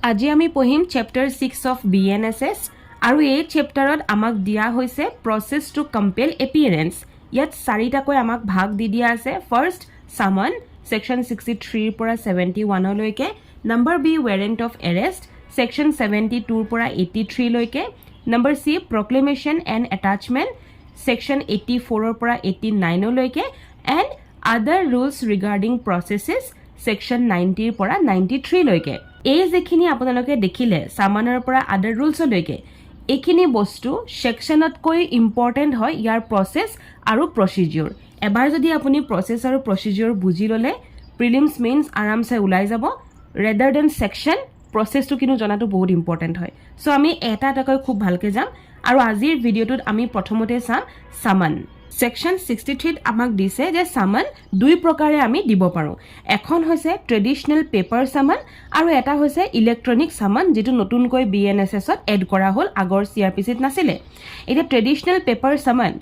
আজি আমি পঢ়িম চেপ্টাৰ 6 অফ BNSS আৰু এই চেপ্টাৰত আমাক দিয়া হৈছে প্ৰসেস টু কম্পেল এপিয়াৰেন্স ইয়াত চাৰিটাকৈ আমাক ভাগ দি দিয়া আছে ফাৰ্স্ট সামন সেকশন 63 ৰ পৰা 71 লৈকে number B warrant of arrest section 72 ৰ পৰা 83 লৈকে number C proclamation and attachment section 84 ৰ পৰা 89 লৈকে and other rules regarding প্ৰসেসেস section 90 ৰ পৰা 93 লৈকে এই যেখিনি আপোনালোকে দেখিলে সামানৰ পৰা আদাৰ ৰুলছ লৈকে এইখিনি বস্তু সেকশনত কৈ ইম্পৰ্টেন্ট হয় ইয়াৰ প্ৰসেস আৰু প্ৰসিডিউৰ এবাৰ যদি আপুনি প্ৰসেস আৰু প্ৰসিডিউৰ বুজি ললে প্ৰিলিমছ মেইনছ আৰামছে ওলাই যাব ৰেডাৰ দেন সেকশন প্ৰসেসটো কিনো জনাটো বহুত ইম্পৰ্টেন্ট হয় সো আমি এটা এটাকৈ খুব ভালকে যাম আৰু আজিৰ ভিডিওটোত আমি প্ৰথমতে চাম সামন সেকশন 63 ত আমাক দিছে যে সামন দুই প্ৰকাৰে আমি দিব পাৰো এখন হৈছে ট্ৰেডিশনাল পেপাৰ সামন আৰু এটা হৈছে ইলেক্ট্ৰনিক সামন যেটো নতুনকৈ BNSS ত এড কৰা হ'ল আগৰ CRPC ত নাছিলে এটা ট্ৰেডিশনাল পেপাৰ সামন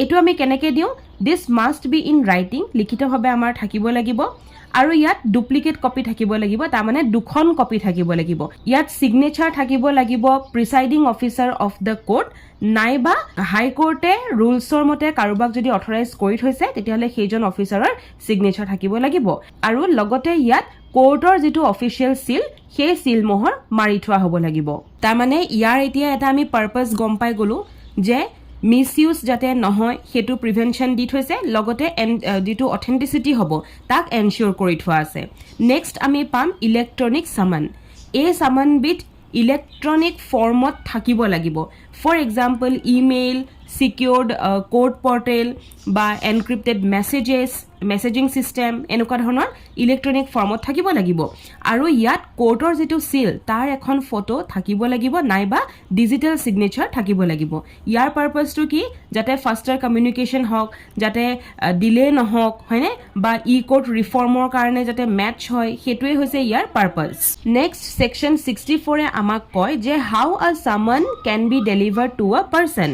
এটো আমি কেনেকৈ দিও this must be in writing লিখিতভাৱে আমাৰ থাকিব লাগিব আৰু ইয়াত ডুপ্লিকেট কপি থাকিব লাগিব তা মানে দুখন কপি থাকিব লাগিব ইয়াত সিগনেচাৰ থাকিব লাগিব presiding officer of the court নাইবা হাই কোৰ্টে ৰুলছৰ মতে কাৰোবাক যদি অথৰাইজ কৰি থৈছে তেতিয়াহলে সেইজন অফিচাৰৰ সিগনেচাৰ থাকিব লাগিব আৰু লগতে ইয়াত কোৰ্টৰ যেটো অফিচিয়েল সিল সেই সিল মোহৰ মাৰি থোৱা হ'ব লাগিব তা মানে ইয়াৰ এতিয়া এটা আমি পাৰপাস গম পাই গলো যে মিসইউজ যাতে নহয় হেতু প্ৰিভেনশন দি থৈছে লগতে যেটো অথেন্টিসিটি হ'ব তাক এনশিওৰ কৰি থোৱা আছে নেক্সট আমি পাম ইলেক্ট্ৰনিক সামন এই সামন বিট ইলেক্ট্ৰনিক ফৰ্মত থাকিব লাগিব for example email secured code portal বা এনক্ৰিপ্টেড মেসেজিং সিস্টেম এনেকুৱা ধৰণৰ ইলেক্ট্ৰনিক ফৰ্মত থাকিব লাগিব আৰু ইয়াত কোৰ্টৰ যেটো সিল তাৰ এখন ফটো থাকিব লাগিব নাইবা ডিজিটেল সিগনেচাৰ থাকিব লাগিব ইয়াৰ পাৰপাসটো কি যাতে ফাস্টাৰ কমিউনিকেশন হওক যাতে ডিলে নহওক হয়নে বা ই কোড ৰিফৰ্মৰ কাৰণে যাতে মেচ হয় হেতুৱে হৈছে ইয়াৰ পাৰপাস নেক্সট সেকশন 64 এ আমাক কয় যে how a summon can be delivered to a person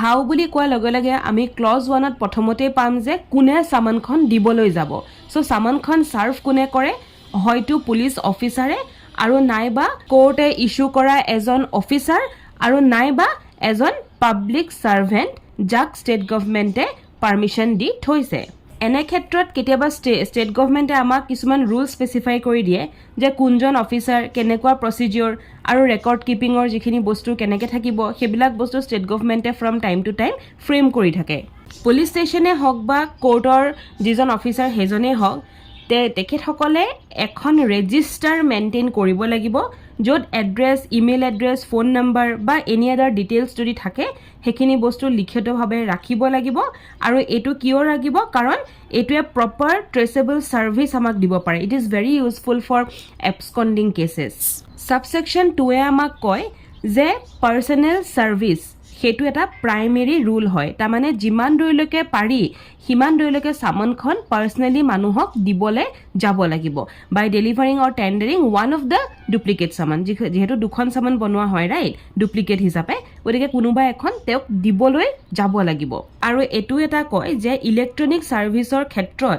how বুলি কোৱা লগে লগে আমি ক্লজ 1 ত প্ৰথমতে পাম যে কোনে সামনখন দিবলৈ যাব সো সামনখন সাৰ্ভ কোনে কৰে হয়তো পুলিশ অফিচাৰে আৰু নাইবা কোৰ্টে ইস্যু কৰা এজন অফিচাৰ আৰু নাইবা এজন পাব্লিক সাৰ্ভেন্ট যাক ষ্টেট গভৰ্ণমেণ্টে পাৰমিশন দি থৈছে এনে ক্ষেত্ৰত কেতিয়াবা ষ্টেট গভৰ্ণমেণ্টে আমাক কিছুমান ৰুল স্পেসিফাই কৰি দিয়ে যে কোনজন অফিচাৰ কেনেকুৱা প্ৰসিডিউৰ আৰু ৰেকৰ্ড কিপিংৰ যিখিনি বস্তু কেনেকৈ থাকিব হেবিলাক বস্তু ষ্টেট গভৰ্ণমেণ্টে from time to time frame কৰি থাকে পুলিশ ষ্টেচনে হওক বা কোৰ্টৰ যিজন অফিচাৰ হেজনে হওক তেখেতসকলে এখন ৰেজিষ্টাৰ মেইনটেইন কৰিব লাগিব য'ত address email address phone number বা এনি আদাৰ ডিটেইলছ যদি থাকে হেখিনি বস্তু লিখিতভাৱে ৰাখিব লাগিব আৰু এটো কিয় ৰাখিব কাৰণ এটোৱে প্ৰপাৰ ট্ৰেসেবল সাৰ্ভিস আমাক দিব পাৰে it is very useful for absconding cases subsection 2 এ আমাক কয় যে পাৰ্সনেল সাৰ্ভিস হেতু এটা প্ৰাইমেৰী ৰুল হয় তা মানে যিমান দূৰলৈকে পাৰি হিমান দূৰলৈকে সামনখন পাৰ্সনেলি মানুহক দিবলে যাব লাগিব বাই ডেলিভাৰিং অৰ টেন্ডাৰিং ওয়ান অফ দা ডুপ্লিকেট সামন যেহেতু দুখন সামন বনোৱা হয় ৰাইট ডুপ্লিকেট হিচাপে গতিকে কোনোবা এখন তেওঁক দিবলৈ যাব লাগিব আৰু এটো এটা কয় যে ইলেক্ট্ৰনিক সাৰ্ভিসৰ ক্ষেত্ৰত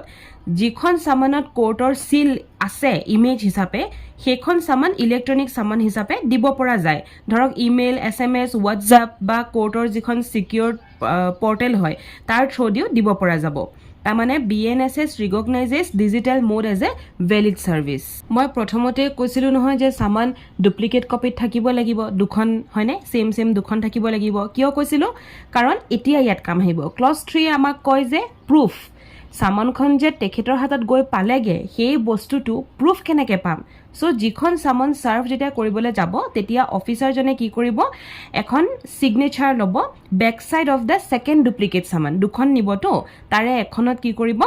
যিখন সামনত কোৰ্টৰ সিল আছে ইমেজ হিচাপে সেইখন সামান ইলেক্ট্ৰনিক সামান হিচাপে দিব পৰা যায় ধৰক ইমেইল SMS WhatsApp বা কোৰ্টৰ যিখন সিকিউৰড পোৰ্টেল হয় তাৰ থ্ৰুদিও দিব পৰা যাব তা মানে BNSS recognizes digital mode as a valid service মই প্ৰথমতে কৈছিলো নহয় যে সামান ডুপ্লিকেট কপিত থাকিব লাগিব দুখন হয়নে সেম দুখন থাকিব লাগিব কিয় কৈছিলো কাৰণ এতিয়া ইয়াত কাম আহিব ক্লজ 3 আমাক কয় যে প্ৰুফ সামনখন যে তেখেতৰ হাতত গৈ পালেগে সেই বস্তুটো প্ৰুফ কেনেকৈ পাম সো যিখন সামন সাৰ্ভ যেতিয়া কৰিবলৈ যাব তেতিয়া অফিচাৰ জনে কি কৰিব এখন সিগনেচাৰ ল'ব back side of the second duplicate সামন দুখন নিবটো তাৰে এখনত কি কৰিব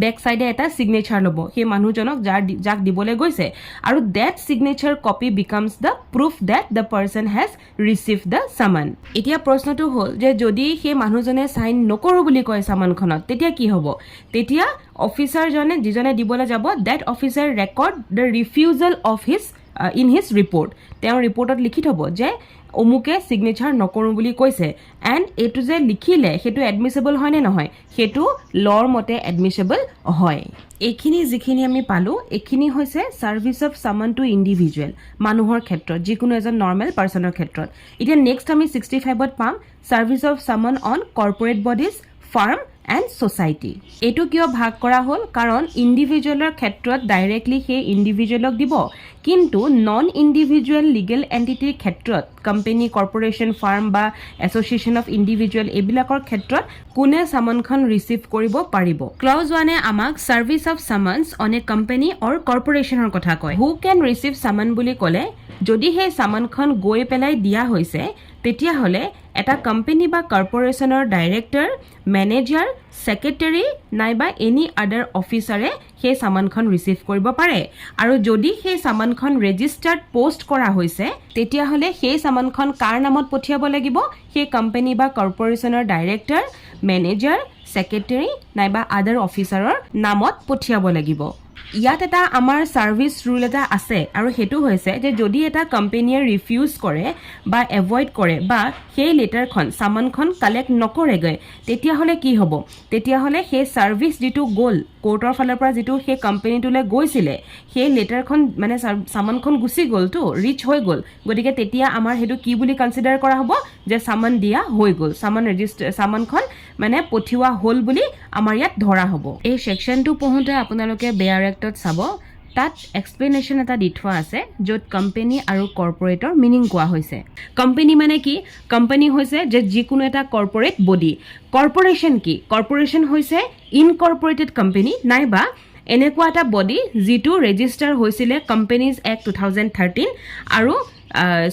বেক সাইডে এটা সিগনেচাৰ ল'ব সেই মানুহজনক যাক দিবলৈ গৈছে আৰু that signature copy becomes the proof that the person has received the summon এতিয়া প্ৰশ্নটো হ'ল যে যদি সেই মানুহজনে সাইন নকৰো বুলি কয় সামনখনত তেতিয়া কি হ'ব তেতিয়া অফিচাৰ জনে যিজনে দিবলৈ যাব that officer record the refusal of his in his report তেওঁৰ ৰিপৰ্টত লিখি থ'ব যে অমুকে ছিগনেচাৰ নকৰোঁ বুলি কৈছে এণ্ড এইটো যে লিখিলে সেইটো এডমিছেবল হয়নে নহয় সেইটো লৰ মতে এডমিছেবল হয় এইখিনি যিখিনি আমি পালোঁ এইখিনি হৈছে ছাৰ্ভিচ অফ চামন টু ইণ্ডিভিজুৱেল মানুহৰ ক্ষেত্ৰত যিকোনো এজন নৰ্মেল পাৰ্চনৰ ক্ষেত্ৰত এতিয়া নেক্সট আমি 65ত পাম service of summon on corporate bodies firm and society এইটো কিয় ভাগ কৰা হ'ল কাৰণ ইণ্ডিভিজুৱেলৰ ক্ষেত্ৰত ডাইৰেক্টলি সেই ইণ্ডিভিজুৱেলক দিব কিন্তু নন ইণ্ডিভিজুৱেল লিগেল এণ্টিটিৰ ক্ষেত্ৰত কোম্পানী কৰ্পৰেশ্যন ফাৰ্ম বা এছ'চিয়েশ্যন অফ ইণ্ডিভিজুৱেল এইবিলাকৰ ক্ষেত্ৰত কোনে চামনখন ৰিচিভ কৰিব পাৰিব ক্লজ 1 আমাক service of summons on a company or কৰ্পৰেশ্যনৰ কথা কয় হু কেন ৰিচিভ চামন বুলি ক'লে যদি সেই চামনখন গৈ পেলাই দিয়া হৈছে তেতিয়াহ'লে এটা কোম্পানী বা কৰ্পৰেশ্যনৰ ডাইৰেক্টৰ মেনেজাৰ ছেক্ৰেটাৰী নাইবা এনি আদাৰ অফিচাৰে সেই চামনখন ৰিচিভ কৰিব পাৰে আৰু যদি সেই চামনখন ৰেজিষ্টাৰ্ড পোষ্ট কৰা হৈছে তেতিয়াহ'লে সেই চামনখন কাৰ নামত পঠিয়াব লাগিব সেই কোম্পানী বা কৰ্পৰেশ্যনৰ ডাইৰেক্টৰ মেনেজাৰ ছেক্ৰেটাৰী নাইবা আদাৰ অফিচাৰৰ নামত পঠিয়াব লাগিব ইয়াত এটা আমাৰ ছাৰ্ভিচ ৰুল এটা আছে আৰু সেইটো হৈছে যে যদি এটা কোম্পানীয়ে ৰিফিউজ কৰে বা এভইড কৰে বা সেই লেটাৰখন চামনখন কালেক্ট নকৰেগৈ তেতিয়াহ'লে কি হ'ব তেতিয়াহ'লে সেই ছাৰ্ভিচ যিটো গ'ল কোৰ্টৰ ফালৰ পৰা যিটো সেই কোম্পানীটোলৈ গৈছিলে সেই লেটাৰখন মানে চামনখন গুচি গ'লতো ৰিচ হৈ গ'ল গতিকে তেতিয়া আমাৰ সেইটো কি বুলি কনচিডাৰ কৰা হ'ব যে চামন দিয়া হৈ গ'ল চামনখন মানে পঠিওৱা হ'ল বুলি আমাৰ ইয়াত ধৰা হ'ব এই ছেকশ্যনটো পঢ়োঁতে আপোনালোকে বেয়াৰ এক্টত চাব তাত এক্সপ্লেনেশ্যন এটা দি থোৱা আছে য'ত কোম্পানী আৰু কৰ্পৰেটৰ মিনিং কোৱা হৈছে কোম্পানী মানে কি কোম্পানী হৈছে যে যিকোনো এটা কৰ্পৰেট বডি কৰ্পৰেশ্যন কি কৰ্পৰেশ্যন হৈছে ইনকৰ্পৰেটেড কোম্পানী নাইবা এনেকুৱা এটা বডি যিটো ৰেজিষ্টাৰ হৈছিলে কোম্পানীজ এক্ট 2013 আৰু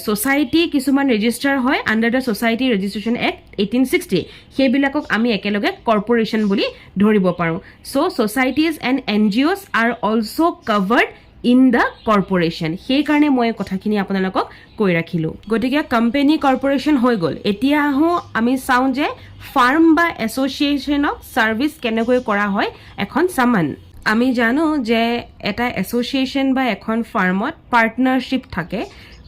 ছ'চাইটি কিছুমান ৰেজিষ্টাৰ হয় under the society registration act 1860 সেইবিলাকক আমি একেলগে কৰ্পৰেশ্যন বুলি ধৰিব পাৰোঁ so' societies and N G Os are also' covered in the corporation সেইকাৰণে মই কথাখিনি আপোনালোকক কৈ ৰাখিলোঁ গতিকে কোম্পানী কৰ্পৰেশ্যন হৈ গ'ল এতিয়া আহোঁ আমি চাওঁ যে ফাৰ্ম বা এছ'চিয়েশ্যনক ছাৰ্ভিচ কেনেকৈ কৰা হয় এখন চামন আমি জানো যে এটা এছ'চিয়েশ্যন বা এখন ফাৰ্মত পাৰ্টনাৰশ্বিপ থাকে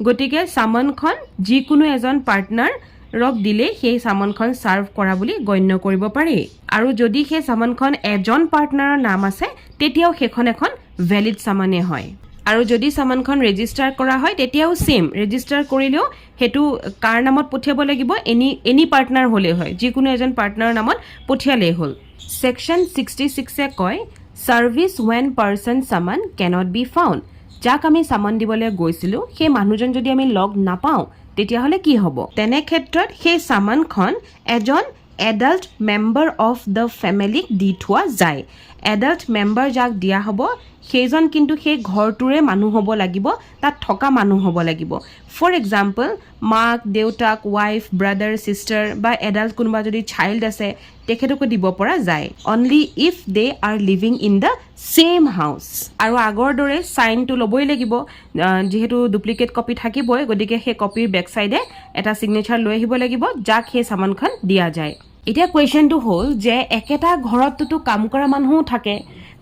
গতিকে চামনখন যিকোনো এজন পাৰ্টনাৰক দিলে সেই চামনখন ছাৰ্ভ কৰা বুলি গণ্য কৰিব পাৰি আৰু যদি সেই চামনখন এজন পাৰ্টনাৰৰ নাম আছে তেতিয়াও সেইখন এখন ভেলিড চামনে হয় আৰু যদি চামনখন ৰেজিষ্টাৰ কৰা হয় তেতিয়াও ছেম ৰেজিষ্টাৰ কৰিলেও সেইটো কাৰ নামত পঠিয়াব লাগিব এনি পাৰ্টনাৰ হ'লেই হয় যিকোনো এজন পাৰ্টনাৰৰ নামত পঠিয়ালেই হ'ল ছেকশ্যন 66 কয় service when person summon cannot be found যাক আমি চামন দিবলৈ গৈছিলোঁ সেই মানুহজন যদি আমি লগ নাপাওঁ তেতিয়াহ'লে কি হ'ব তেনে ক্ষেত্ৰত সেই চামনখন এজন এডাল্ট মেম্বাৰ অফ দ্য ফেমিলিক দি থোৱা যায় এডাল্ট মেম্বাৰ যাক দিয়া হ'ব সেইজন কিন্তু সেই ঘৰটোৰে মানুহ হ'ব লাগিব তাত থকা মানুহ হ'ব লাগিব ফৰ এক্সাম্পল মাক দেউতাক ৱাইফ ব্ৰাদাৰ ছিষ্টাৰ বা এডাল্ট কোনোবা যদি চাইল্ড আছে তেখেতকো দিব পৰা যায় only if they are living in the same house আৰু আগৰ দৰে চাইনটো ল'বই লাগিব যিহেতু ডুপ্লিকেট কপি থাকিবই গতিকে সেই কপিৰ বেক চাইডে এটা ছিগনেচাৰ লৈ আহিব লাগিব যাক সেই চামনখন দিয়া যায় এতিয়া কুৱেশ্যনটো হ'ল যে একেটা ঘৰততো কাম কৰা মানুহো থাকে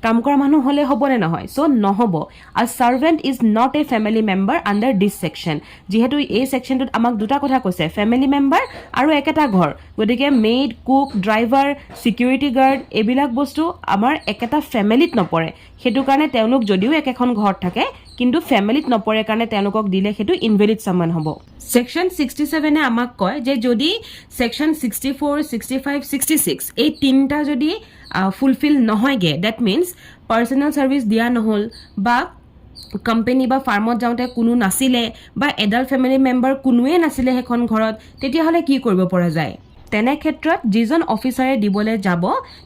কাম কৰা মানুহ হ'লে হ'বনে নহয় চ' নহ'ব আ servant is not a family member under this section যিহেতু এই ছেকশ্যনটোত আমাক দুটা কথা কৈছে ফেমিলি মেম্বাৰ আৰু একেটা ঘৰ গতিকে maid cook driver security guard এইবিলাক বস্তু আমাৰ একেটা ফেমিলিত নপৰে সেইটো কাৰণে তেওঁলোক যদিও একেখন ঘৰত থাকে কিন্তু ফেমিলিত নপৰে কাৰণে তেওঁলোকক দিলে সেইটো ইনভেলিড চামন হ'ব ছেকশ্যন 67 আমাক কয় যে যদি ছেকশ্যন 64 65 66 এই তিনিটা যদি ফুলফিল নহয়গে ডেট মিনছ পাৰ্চনেল ছাৰ্ভিচ দিয়া নহ'ল বা কোম্পানী বা ফাৰ্মত যাওঁতে কোনো নাছিলে বা এডাল্ট ফেমিলি মেম্বাৰ কোনোৱে নাছিলে সেইখন ঘৰত তেতিয়াহ'লে কি কৰিব পৰা যায় তেনে ক্ষেত্ৰত যিজন অফিচাৰে দিবলৈ যাব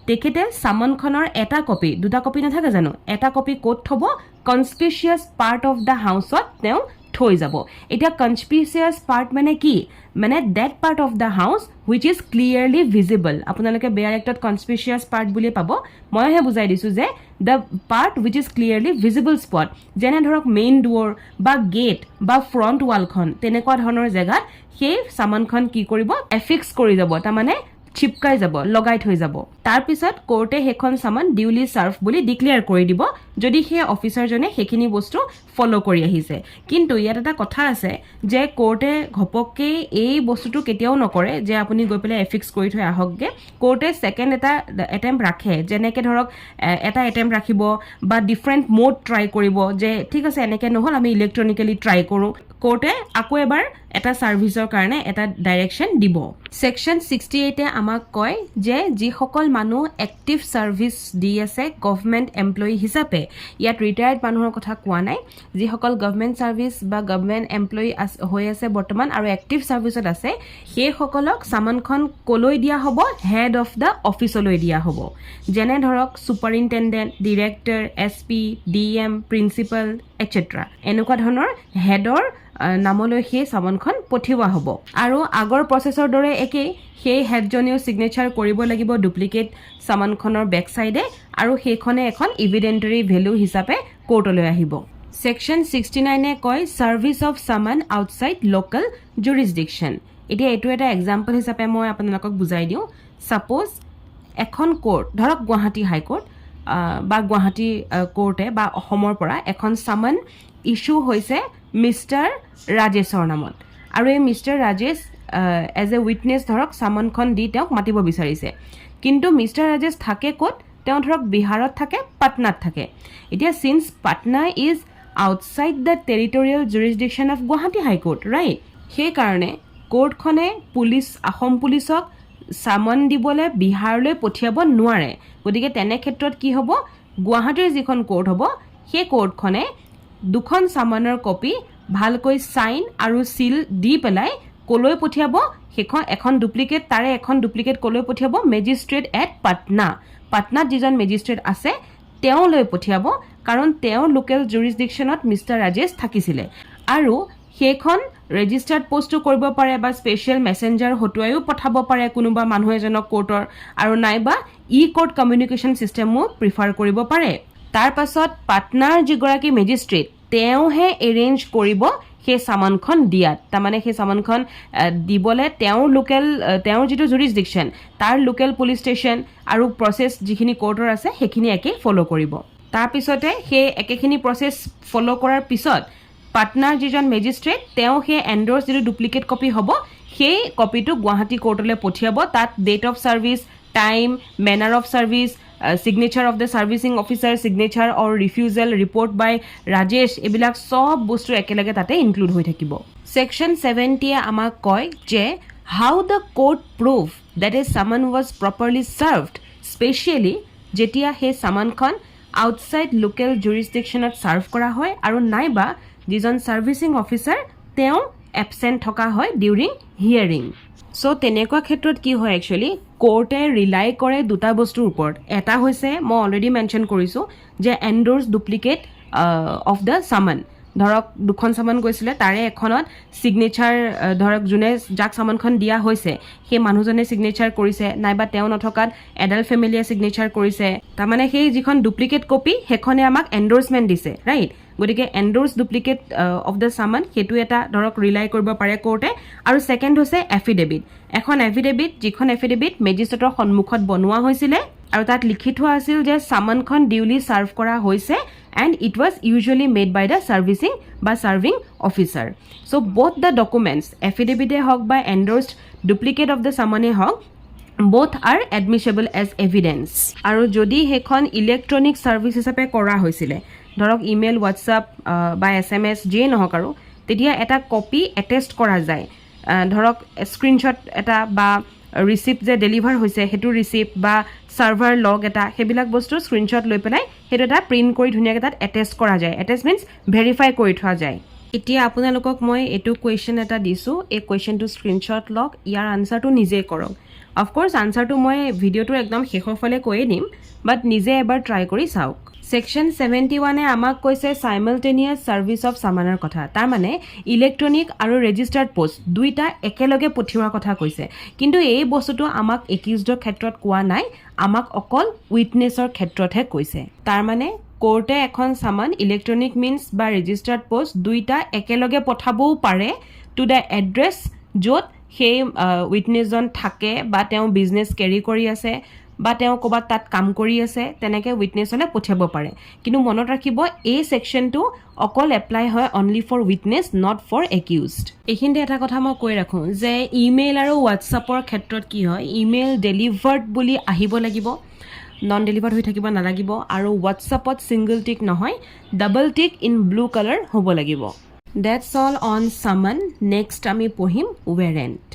তেখেতে চামনখনৰ এটা কপি দুটা কপি নাথাকে জানো এটা কপি ক'ত থ'ব কনস্পিচিয়াছ পাৰ্ট অফ দ্য হাউচত তেওঁ থৈ যাব এতিয়া কনস্পিচিয়াছ পাৰ্ট মানে কি মানে that part of the house which is clearly visible আপোনালোকে বেয়াৰ এক্টত কনস্পিচিয়াছ পাৰ্ট বুলি পাব মইহে বুজাই দিছোঁ যে the part which is clearly visible spot যেনে ধৰক মেইন ডুৱৰ বা গেট বা ফ্ৰণ্ট ৱালখন তেনেকুৱা ধৰণৰ জেগাত সেই চামনখন কি কৰিব এফিক্স কৰি যাব তাৰমানে চিপকাই যাব লগাই থৈ যাব তাৰ পিছত কোৰ্টে হেখন সামান ডিউলি সাৰ্ভ বুলি ডিক্লেয়াৰ কৰি দিব যদি হে অফিচাৰজনে হেখিনি বস্তু ফলো কৰি আহিছে কিন্তু ইয়াত এটা কথা আছে যে কোৰ্টে ঘপককে এই বস্তুটো কেতিয়াও নকৰে যে আপুনি গৈ পেলাই এফিক্স কৰি থৈ আহকগে কোৰ্টে সেকেন্ড এটা এটেম্প ৰাখে যেনেকে ধৰক এটা এটেম্প ৰাখিব বা ডিফাৰেন্ট মোড ট্ৰাই কৰিব যে ঠিক আছে এনেকে নহল আমি ইলেক্ট্ৰনিক্যালি ট্ৰাই কৰো কোৰ্টে আকৌ এবাৰ এটা সাৰ্ভিসৰ কাৰণে এটা ডাইৰেকশন দিব সেকশন 68 এ আমাক কয় যে যি সকল মানুহ এক্টিভ সাৰ্ভিস দি আছে গভৰ্নমেন্ট এমপ্লয়ি হিচাপে ইয়াত ৰিটায়াৰ্ড মানুহৰ কথা কোৱা নাই যি সকল গভৰ্নমেন্ট সাৰ্ভিস বা গভৰ্নমেন্ট এমপ্লয়ি হৈ আছে বৰ্তমান আৰু এক্টিভ সাৰ্ভিসত আছে সেই সকলক সামনখন কলৈ দিয়া হ'ব হেড অফ দা অফিচলৈ দিয়া হ'ব যেনে ধৰক সুপাৰিনটেন্ডেন্ট ডাইৰেক্টৰ এসপি ডিএম প্ৰিন্সিপাল এটসেট্ৰা এনেকুৱা ধৰণৰ হেডৰ নামলৈ সেই সামনখন পঠিওৱা হ'ব আৰু আগৰ প্ৰসেছৰ দৰে একেই সেই হেডজনেও সিগনেচাৰ কৰিব লাগিব ডুপ্লিকেট সামনখনৰ বেক সাইডে আৰু সেইখনে এখন এভিডেন্টাৰী ভ্যালু হিচাপে কোৰ্টলৈ আহিব সেকশন 69 এ কয় সাৰ্ভিস অফ সামান আউটসাইড লোকাল জুৰিসডিকশন এতিয়া এটো এটা এক্সাম্পল হিচাপে মই আপোনালোকক বুজাই দিও সাপোজ এখন কোৰ্ট ধৰক গুৱাহাটী হাই কোৰ্ট বা গুৱাহাটী কোৰ্টে বা অসমৰ পৰা এখন সামান ইস্যু হৈছে মিস্টাৰ ৰাজেশৰ নামত আৰু এই mister Rajesh as a witness ধৰক সামনখন দি তেওঁক মাতিব বিচাৰিছে কিন্তু মিস্টাৰ ৰাজেশ থাকে ক'ত তেওঁ ধৰক বিহাৰত থাকে পাটনাত থাকে এতিয়া since Patna is outside the territorial jurisdiction of Guwahati high court right সেই কাৰণে কোৰ্টখনে পুলিচ আহম পুলিচক সামন দিবলৈ বিহাৰলৈ পঠিয়াব নোৱাৰে গতিকে তেনে ক্ষেত্ৰত কি হ'ব গুৱাহাটীৰ যিখন কোৰ্ট হ'ব সেই কোৰ্টখনে দুখন সামনৰ কপি ভালকৈ সাইন আৰু সিল দি পেলাই কলৈ পঠিয়াব হেখন এখন ডুপ্লিকেট তাৰে এখন ডুপ্লিকেট কলৈ পঠিয়াব মেজিস্ট্ৰেট এট পাটনা পাটনাত যিজন মেজিস্ট্ৰেট আছে তেওঁ লৈ পঠিয়াব কাৰণ তেওঁ লোকেল জুৰিসডিকশনত মিস্টাৰ ৰাজেশ থাকিছিলে আৰু সেইখন ৰেজিষ্টাৰ্ড পোষ্টটো কৰিব পাৰে বা স্পেশাল মেসেঞ্জাৰ হটুৱাইও পঠাব পাৰে কোনোবা মানুহ এজনক কোৰ্টৰ আৰু নাইবা ই কোৰ্ট কমিউনিকেশ্যন সিস্টেমও প্ৰিফাৰ কৰিব পাৰে তাৰ পাছত পাটনাৰ যিগৰাকী মেজিস্ট্ৰেট তেওঁহে এৰেঞ্জ কৰিব সেই সামনখন দিয়াত তাৰমানে সেই সামনখন দিবলে তেওঁৰ যিটো জুৰিসডিকশন তাৰ লোকেল পুলিচ ষ্টেচন আৰু প্ৰসেছ যিখিনি কোৰ্টৰ আছে সেইখিনি একে ফলো কৰিব তাৰ পিছতে সেই একেখিনি প্ৰসেছ ফলো কৰাৰ পিছত পাটনাৰ যিজন মেজিস্ট্ৰেট তেওঁ সেই এন্ডোৰ্স যিটো ডুপ্লিকেট কপি হ'ব সেই কপিটো গুৱাহাটী কোৰ্টলৈ পঠিয়াব তাত date of service time manner of service signature of the servicing officer signature or refusal report by Rajesh এবিলাক সব বস্তু একেলগে তাতে ইনক্লুড হৈ থাকিব সেকশন 70 এ আমাক কয় যে how the court prove that a summon was properly served specially যেতিয়া হে সামনখন আউটসাইড লোকেল জুৰিসডিকশনত সাৰ্ভ কৰা হয় আৰু নাইবা যিজন সাৰ্ভিসিং অফিচাৰ তেওঁ এবসেন্ট থকা হয় ডিউৰিং হিয়াৰিং সো তেনেকুৱা ক্ষেত্ৰত কি হয় একচুয়ালি কোৰ্টে ৰিলাই কৰে দুটা বস্তুৰ ওপৰত এটা হৈছে মই অলৰেডি মেনশন কৰিছো যে এন্ডোৰ্স ডুপ্লিকেট অফ দা সামন ধৰক দুখন সামন গৈছিলে তাৰে এখনত সিগনেচাৰ ধৰক জুনে যাক সামনখন দিয়া হৈছে সেই মানুহজনে সিগনেচাৰ কৰিছে নাইবা তেওঁ নথকাত এডাল ফেমিলিয়ে সিগনেচাৰ কৰিছে তাৰমানে সেই যিখন ডুপ্লিকেট কপি হেখনে আমাক এন্ডোৰ্সমেন্ট দিছে ৰাইট গতিকে এন্ডোৰ্স ডুপ্লিকেট অফ দা সামন হেতু এটা ধৰক ৰিলাই কৰিব পাৰে কোৰ্টে আৰু সেকেন্ড হৈছে এফিডেভিট এখন এফিডেভিট যিখন এফিডেভিট মেজিস্ট্ৰেটৰ সন্মুখত বনোৱা হৈছিলে আৰু তাত লিখি থোৱা আছিল যে সামনখন ডিউলি সাৰ্ভ কৰা হৈছে and it was usually made by the serving officer so both the documents affidavit hok by endorsed duplicate of the summon hok both are admissible as evidence aru jodi hekhon electronic service hisabe kora hoisile dhorok email whatsapp by sms je nohok aru tetia eta copy attest kora jay dhorok screenshot eta ba receipt যে deliver হৈছে হেতু ৰিসিপ্ট বা সাৰ্ভাৰ লগ এটা হেবিলাক বস্তু screenshot লৈ পেলাই হেতু এটা প্ৰিন্ট কৰি ধুনিয়াকৈ তাত এটেচ কৰা যায় এটেচ মিন্স ভেৰিফাই কৰি থোৱা যায় এতিয়া আপোনালোকক মই এটো কোৱেশ্চন এটা দিছো এই কোৱেশ্চনটো স্ক্ৰিনশ্বট লগ ইয়াৰ আনসাৰটো নিজে কৰক অফ কোৰ্স আনসাৰটো মই ভিডিওটোৰ একদম শেষৰ ফালে কৈয়ে দিম বাট নিজে এবাৰ ট্ৰাই কৰি চাওক সেকশন 71 এ আমাক কৈছে সাইমালটেনিয়াস সাৰ্ভিস অফ সামানৰ কথা তাৰ মানে ইলেক্ট্ৰনিক আৰু ৰেজিষ্টাৰ্ড পোষ্ট দুইটা একেলগে পঠিওৱাৰ কথা কৈছে কিন্তু এই বস্তুটো আমাক একিউজডৰ ক্ষেত্ৰত কোৱা নাই আমাক অকল উইটনেছৰ ক্ষেত্ৰতহে কৈছে তাৰ মানে কোৰ্টে এখন সামান ইলেক্ট্ৰনিক মিন্স বা ৰেজিষ্টাৰ্ড পোষ্ট দুইটা একেলগে পঠাবও পাৰে টু দা এড্ৰেছ য'ত সেই উইটনেছজন থাকে বা তেওঁ বিজনেছ কেৰি কৰি আছে বা তেওঁ ক'ৰবাত তাত কাম কৰি আছে তেনেকৈ উইটনেছলৈ পঠিয়াব পাৰে কিন্তু মনত ৰাখিব এই ছেকশ্যনটো অকল এপ্লাই হয় only for witness not for accused এইখিনিতে এটা কথা মই কৈ ৰাখোঁ যে ইমেইল আৰু হোৱাটছআপৰ ক্ষেত্ৰত কি হয় ইমেইল ডেলিভাৰ্ড বুলি আহিব লাগিব নন ডেলিভাৰ্ড হৈ থাকিব নালাগিব আৰু হোৱাটছআপত ছিংগল টিক নহয় double tick in blue colour হ'ব লাগিব ডেটছ অল অন চামন নেক্সট আমি পঢ়িম ৱেৰেণ্ট